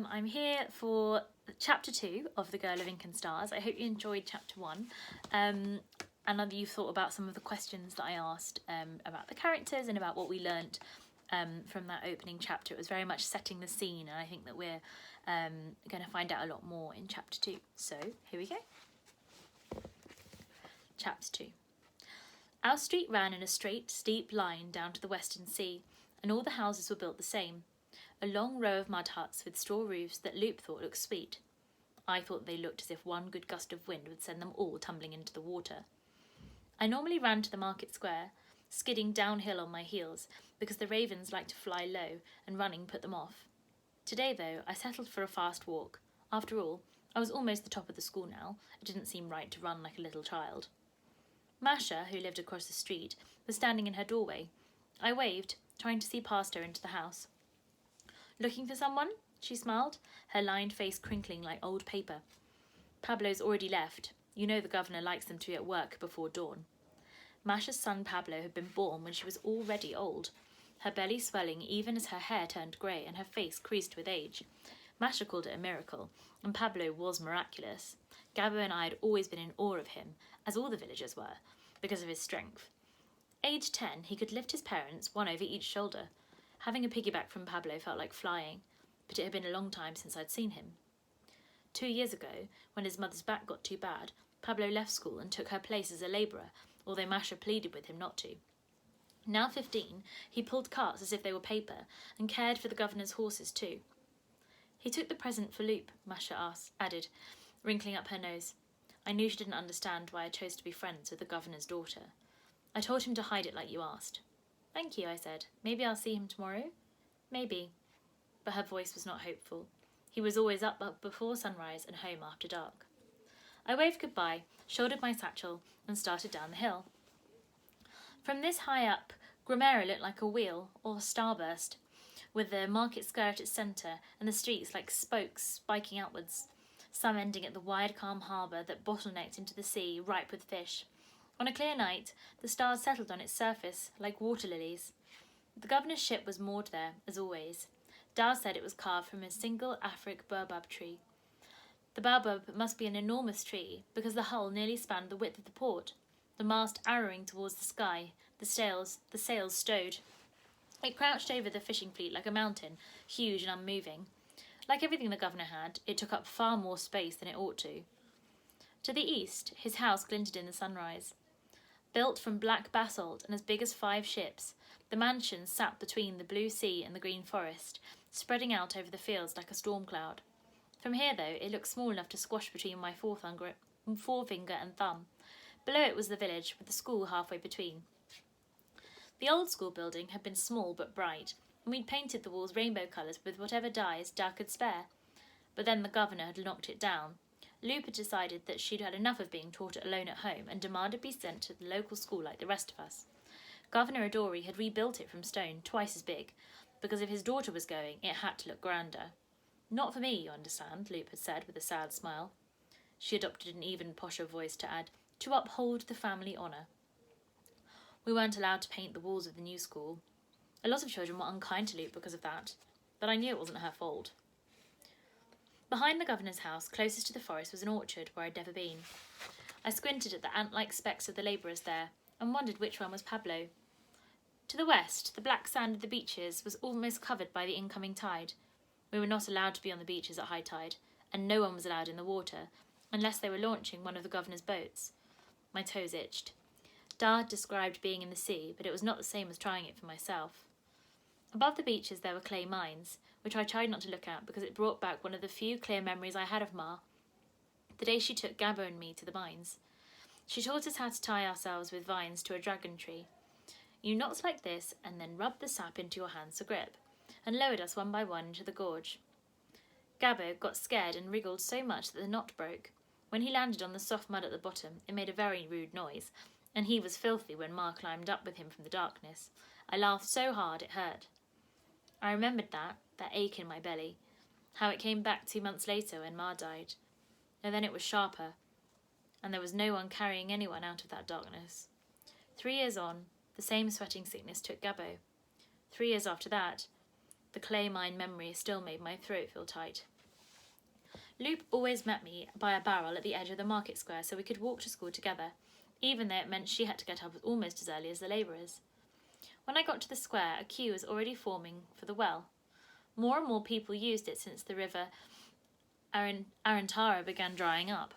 I'm here for chapter 2 of The Girl of Ink and Stars. I hope you enjoyed chapter 1 and that you've thought about some of the questions that I asked about the characters and about what we learnt from that opening chapter. It was very much setting the scene, and I think that we're going to find out a lot more in chapter 2. So here we go. Chapter 2. Our street ran in a straight, steep line down to the western sea, and all the houses were built the same. A long row of mud huts with straw roofs that Loop thought looked sweet. I thought they looked as if one good gust of wind would send them all tumbling into the water. I normally ran to the market square, skidding downhill on my heels, because the ravens like to fly low, and running put them off. Today, though, I settled for a fast walk. After all, I was almost the top of the school now. It didn't seem right to run like a little child. Masha, who lived across the street, was standing in her doorway. I waved, trying to see past her into the house. "Looking for someone?" she smiled, her lined face crinkling like old paper. "Pablo's already left. You know the governor likes them to be at work before dawn." Masha's son Pablo had been born when she was already old, her belly swelling even as her hair turned grey and her face creased with age. Masha called it a miracle, and Pablo was miraculous. Gabo and I had always been in awe of him, as all the villagers were, because of his strength. Aged 10, he could lift his parents, one over each shoulder. Having a piggyback from Pablo felt like flying, but it had been a long time since I'd seen him. 2 years ago, when his mother's back got too bad, Pablo left school and took her place as a labourer, although Masha pleaded with him not to. Now 15, he pulled carts as if they were paper, and cared for the governor's horses too. "He took the present for Loop," Masha added, wrinkling up her nose. I knew she didn't understand why I chose to be friends with the governor's daughter. "I told him to hide it like you asked." "Thank you," I said. "Maybe I'll see him tomorrow?" "Maybe." But her voice was not hopeful. He was always up before sunrise and home after dark. I waved goodbye, shouldered my satchel, and started down the hill. From this high up, Gramera looked like a wheel, or starburst, with the market square at its centre and the streets like spokes spiking outwards, some ending at the wide, calm harbour that bottlenecked into the sea, ripe with fish. On a clear night, the stars settled on its surface like water lilies. The governor's ship was moored there, as always. Dal said it was carved from a single Afric baobab tree. The baobab must be an enormous tree, because the hull nearly spanned the width of the port, the mast arrowing towards the sky, the sails stowed. It crouched over the fishing fleet like a mountain, huge and unmoving. Like everything the governor had, it took up far more space than it ought to. To the east, his house glinted in the sunrise. Built from black basalt and as big as 5 ships, the mansion sat between the blue sea and the green forest, spreading out over the fields like a storm cloud. From here, though, it looked small enough to squash between my forefinger and thumb. Below it was the village, with the school halfway between. The old school building had been small but bright, and we'd painted the walls rainbow colours with whatever dyes Dal could spare. But then the governor had knocked it down. Loop had decided that she'd had enough of being taught alone at home and demanded to be sent to the local school like the rest of us. Governor Adori had rebuilt it from stone, twice as big, because if his daughter was going, it had to look grander. "Not for me, you understand," Loop had said with a sad smile. She adopted an even posher voice to add, "to uphold the family honour." We weren't allowed to paint the walls of the new school. A lot of children were unkind to Loop because of that, but I knew it wasn't her fault. Behind the governor's house, closest to the forest, was an orchard where I'd never been. I squinted at the ant-like specks of the labourers there, and wondered which one was Pablo. To the west, the black sand of the beaches was almost covered by the incoming tide. We were not allowed to be on the beaches at high tide, and no one was allowed in the water, unless they were launching one of the governor's boats. My toes itched. Dal had described being in the sea, but it was not the same as trying it for myself. Above the beaches there were clay mines, which I tried not to look at because it brought back one of the few clear memories I had of Ma, the day she took Gabo and me to the mines. She taught us how to tie ourselves with vines to a dragon tree. You knocked like this, and then rubbed the sap into your hands for grip, and lowered us one by one into the gorge. Gabo got scared and wriggled so much that the knot broke. When he landed on the soft mud at the bottom, it made a very rude noise, and he was filthy when Ma climbed up with him from the darkness. I laughed so hard it hurt. I remembered that ache in my belly, how it came back 2 months later when Ma died. And then it was sharper, and there was no one carrying anyone out of that darkness. 3 years on, the same sweating sickness took Gabo. 3 years after that, The clay mine memory still made my throat feel tight. Loop always met me by a barrel at the edge of the market square so we could walk to school together, even though it meant she had to get up almost as early as the labourers. When I got to the square, a queue was already forming for the well. More and more people used it since the river Arantara began drying up.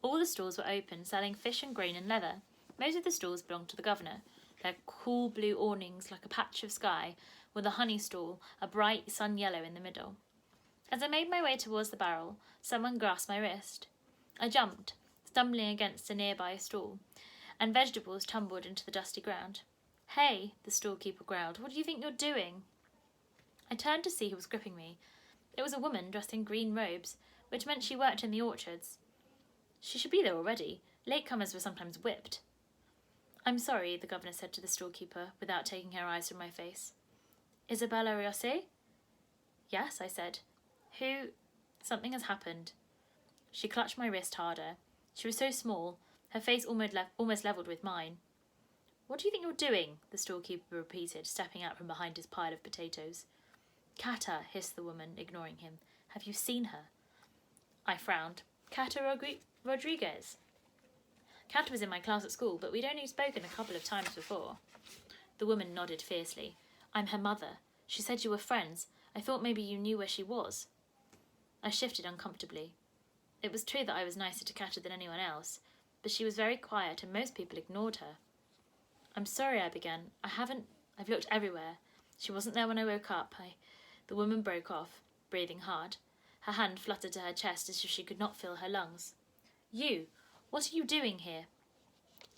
All the stalls were open, selling fish and grain and leather. Most of the stalls belonged to the governor. Their cool blue awnings like a patch of sky, with a honey stall, a bright sun yellow in the middle. As I made my way towards the barrel, someone grasped my wrist. I jumped, stumbling against a nearby stall, and vegetables tumbled into the dusty ground. "Hey," the stallkeeper growled, "what do you think you're doing?" I turned to see who was gripping me. It was a woman dressed in green robes, which meant she worked in the orchards. She should be there already. Latecomers were sometimes whipped. "I'm sorry," the governor said to the stallkeeper, without taking her eyes from my face. "Isabella Riose?" "Yes," I said. "Who—" "Something has happened." She clutched my wrist harder. She was so small, her face almost levelled with mine. "What do you think you're doing?" the stallkeeper repeated, stepping out from behind his pile of potatoes. "Cata," hissed the woman, ignoring him. "Have you seen her?" I frowned. "Cata Rodriguez?" "Cata was in my class at school, but we'd only spoken a couple of times before." The woman nodded fiercely. "I'm her mother. She said you were friends. I thought maybe you knew where she was." I shifted uncomfortably. It was true that I was nicer to Cata than anyone else, but she was very quiet and most people ignored her. "I'm sorry," I began. I've looked everywhere. She wasn't there when I woke up. The woman broke off, breathing hard. Her hand fluttered to her chest as if she could not feel her lungs. "You! What are you doing here?"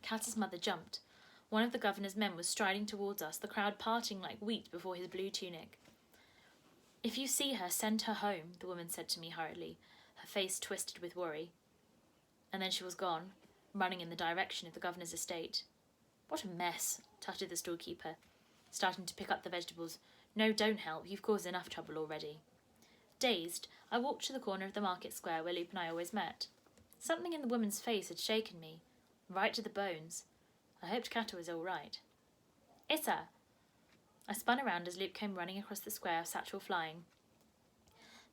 Cata's mother jumped. One of the governor's men was striding towards us, the crowd parting like wheat before his blue tunic. "If you see her, send her home," the woman said to me hurriedly, her face twisted with worry. And then she was gone, running in the direction of the governor's estate. "What a mess," tutted the storekeeper, starting to pick up the vegetables. "No, don't help. You've caused enough trouble already." Dazed, I walked to the corner of the market square where Loop and I always met. Something in the woman's face had shaken me, right to the bones. I hoped Cata was all right. "Issa!" I spun around as Loop came running across the square, satchel flying.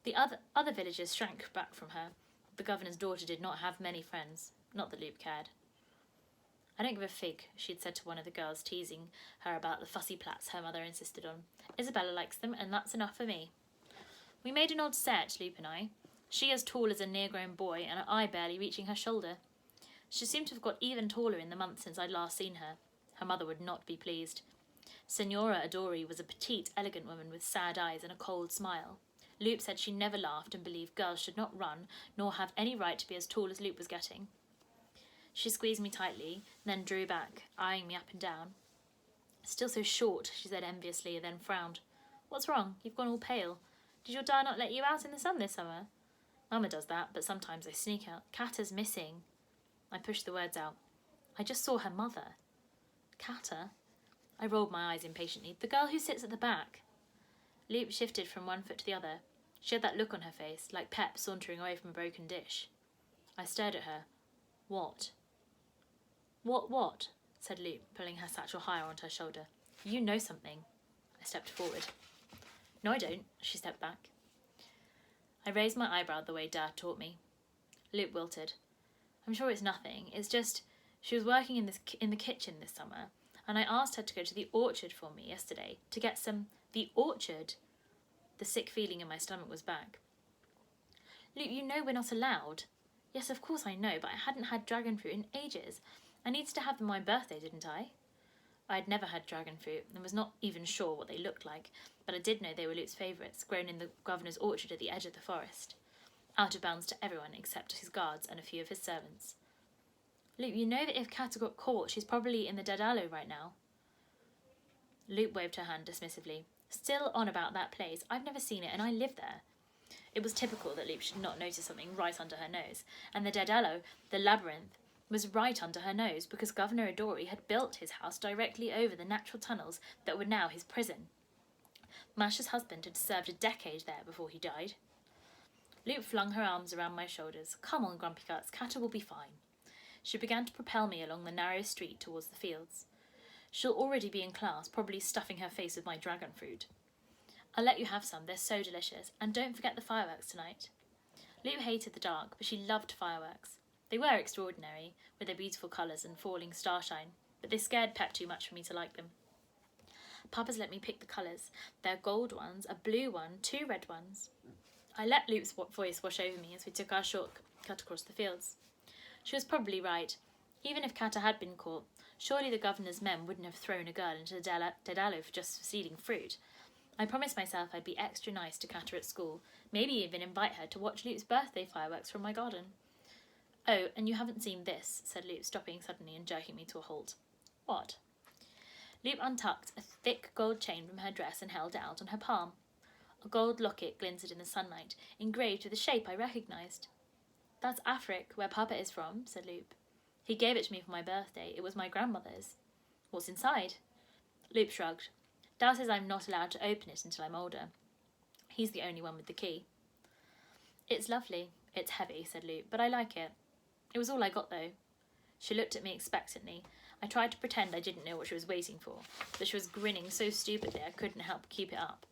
The other villagers shrank back from her. The governor's daughter did not have many friends, not that Loop cared. "I don't give a fig," she had said to one of the girls, teasing her about the fussy plaits her mother insisted on. "Isabella likes them, and that's enough for me." We made an odd set, Loop and I. She as tall as a near-grown boy, and I barely reaching her shoulder. She seemed to have got even taller in the months since I'd last seen her. Her mother would not be pleased. Senora Adori was a petite, elegant woman with sad eyes and a cold smile. Loop said she never laughed and believed girls should not run, nor have any right to be as tall as Loop was getting. She squeezed me tightly, then drew back, eyeing me up and down. "Still so short," she said enviously, then frowned. "What's wrong? You've gone all pale. Did your dad not let you out in the sun this summer?" "Mama does that, but sometimes I sneak out. Cata's missing." I pushed the words out. "I just saw her mother." "Cata?" I rolled my eyes impatiently. "The girl who sits at the back." Loop shifted from one foot to the other. She had that look on her face, like Pep sauntering away from a broken dish. I stared at her. "What?" What? Said Loop, pulling her satchel higher onto her shoulder. "You know something." I stepped forward. "No, I don't." She stepped back. I raised my eyebrow the way Dad taught me. Loop wilted. "I'm sure it's nothing. It's just she was working in the kitchen this summer, and I asked her to go to the orchard for me yesterday to get some—" "The orchard?" The sick feeling in my stomach was back. "Loop, you know we're not allowed." "Yes, of course I know, but I hadn't had dragon fruit in ages. I needed to have them on my birthday, didn't I?" I had never had dragon fruit and was not even sure what they looked like, but I did know they were Loop's favourites, grown in the governor's orchard at the edge of the forest. Out of bounds to everyone except his guards and a few of his servants. "Loop, you know that if Cata got caught, she's probably in the Daedalus right now." Loop waved her hand dismissively. "Still on about that place. I've never seen it, and I live there." It was typical that Loop should not notice something right under her nose, and the Daedalus, the labyrinth, was right under her nose because Governor Adori had built his house directly over the natural tunnels that were now his prison. Masha's husband had served a decade there before he died. Loop flung her arms around my shoulders. "Come on, Grumpy Guts, Cata will be fine." She began to propel me along the narrow street towards the fields. "She'll already be in class, probably stuffing her face with my dragon fruit." I'll let you have some, they're so delicious. And don't forget the fireworks tonight. Lupe hated the dark, but she loved fireworks. They were extraordinary, with their beautiful colours and falling starshine, but they scared Pep too much for me to like them. Papa's let me pick the colours. There are gold ones, a blue one, 2 red ones. I let Lupe's voice wash over me as we took our shortcut across the fields. She was probably right. Even if Kata had been caught, surely the governor's men wouldn't have thrown a girl into the Daedalus for just stealing fruit. I promised myself I'd be extra nice to Kata at school, maybe even invite her to watch Lupe's birthday fireworks from my garden. Oh, and you haven't seen this, said Lupe, stopping suddenly and jerking me to a halt. What? Lupe untucked a thick gold chain from her dress and held it out on her palm. A gold locket glinted in the sunlight, engraved with a shape I recognised. That's Afric, where Papa is from, said Lupe. He gave it to me for my birthday. It was my grandmother's. What's inside? Lupe shrugged. Dad says I'm not allowed to open it until I'm older. He's the only one with the key. It's lovely. It's heavy, said Lupe, but I like it. It was all I got, though. She looked at me expectantly. I tried to pretend I didn't know what she was waiting for, but she was grinning so stupidly I couldn't help keep it up.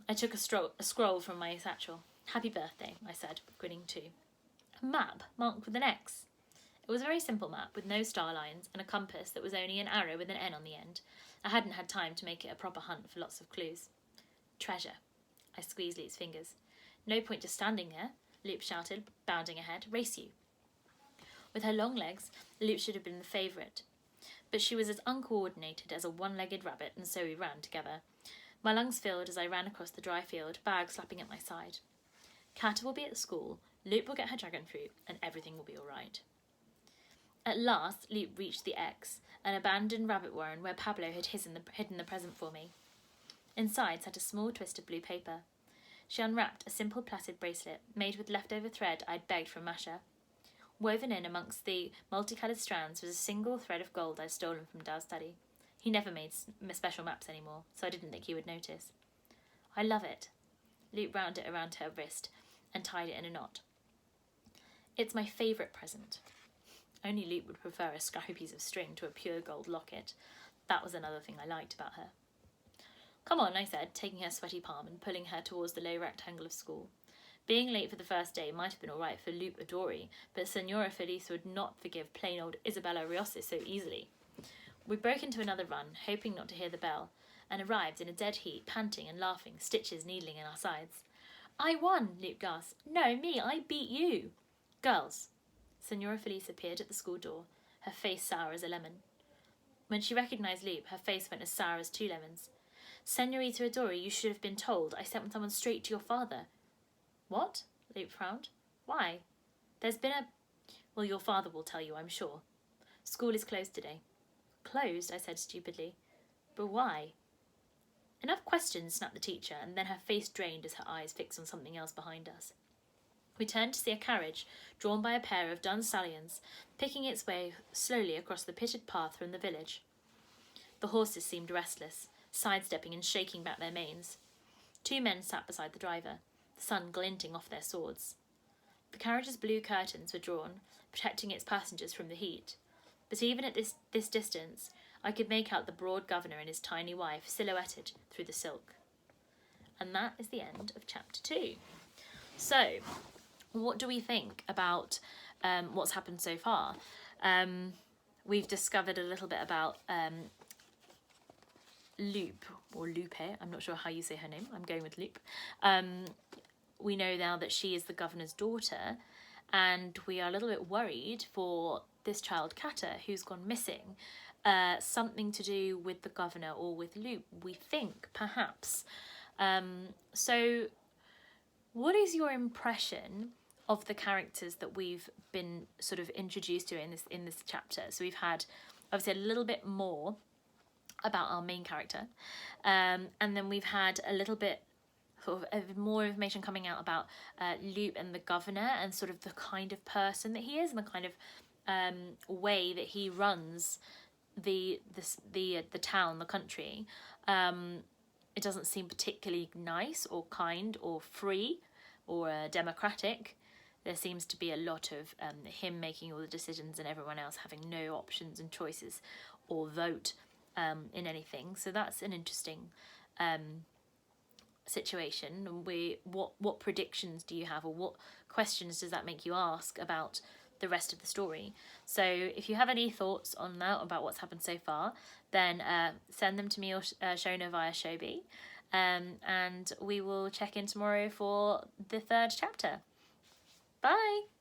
I took a scroll from my satchel. Happy birthday, I said, grinning too. A map marked with an X. It was a very simple map with no star lines and a compass that was only an arrow with an N on the end. I hadn't had time to make it a proper hunt for lots of clues. Treasure. I squeezed Lupe's fingers. No point just standing there, Lupe shouted, bounding ahead. Race you. With her long legs, Lupe should have been the favourite. But she was as uncoordinated as a one-legged rabbit, and so we ran together. My lungs filled as I ran across the dry field, bag slapping at my side. Kata will be at school, Lupe will get her dragon fruit, and everything will be all right. At last, Lupe reached the X, an abandoned rabbit warren where Pablo had hidden the present for me. Inside sat a small twist of blue paper. She unwrapped a simple plaited bracelet made with leftover thread I'd begged from Masha. Woven in amongst the multicoloured strands was a single thread of gold I'd stolen from Dad's study. He never made special maps anymore, so I didn't think he would notice. I love it. Lupe wound it around her wrist and tied it in a knot. It's my favourite present. Only Lupe would prefer a scrappy piece of string to a pure gold locket. That was another thing I liked about her. Come on, I said, taking her sweaty palm and pulling her towards the low rectangle of school. Being late for the first day might have been all right for Lupe Adori, but Senora Feliz would not forgive plain old Isabella Riosis so easily. We broke into another run, hoping not to hear the bell, and arrived in a dead heat, panting and laughing, stitches needling in our sides. I won, Lupe gasped. No, me, I beat you. Girls. Senora Feliz appeared at the school door, her face sour as a lemon. When she recognised Lupe, her face went as sour as 2 lemons. Senorita Adori, you should have been told. I sent someone straight to your father. What? Lupe frowned. Why? There's been a... Well, your father will tell you, I'm sure. School is closed today. Closed, I said stupidly. But why? Enough questions, snapped the teacher, and then her face drained as her eyes fixed on something else behind us. We turned to see a carriage, drawn by a pair of dun stallions, picking its way slowly across the pitted path from the village. The horses seemed restless, sidestepping and shaking back their manes. 2 men sat beside the driver, the sun glinting off their swords. The carriage's blue curtains were drawn, protecting its passengers from the heat, but even at this distance, I could make out the broad governor and his tiny wife silhouetted through the silk. And that is the end of chapter 2. So, what do we think about what's happened so far? We've discovered a little bit about Lupe, or Lupe, I'm not sure how you say her name, I'm going with Lupe. We know now that she is the governor's daughter, and we are a little bit worried for this child Kata, who's gone missing. Something to do with the governor or with Lupe, we think, perhaps. So, what is your impression of the characters that we've been sort of introduced to in this chapter? So we've had, obviously, a little bit more about our main character, and then we've had a little bit sort of more information coming out about Lupe and the governor, and sort of the kind of person that he is, and the kind of way that he runs the town, the country. It doesn't seem particularly nice or kind or free or democratic. There seems to be a lot of him making all the decisions and everyone else having no options and choices or vote in anything. So that's an interesting situation, and what predictions do you have, or what questions does that make you ask about the rest of the story? So if you have any thoughts on that, about what's happened so far, then send them to me or Shona via Shobi, and we will check in tomorrow for the third chapter. Bye.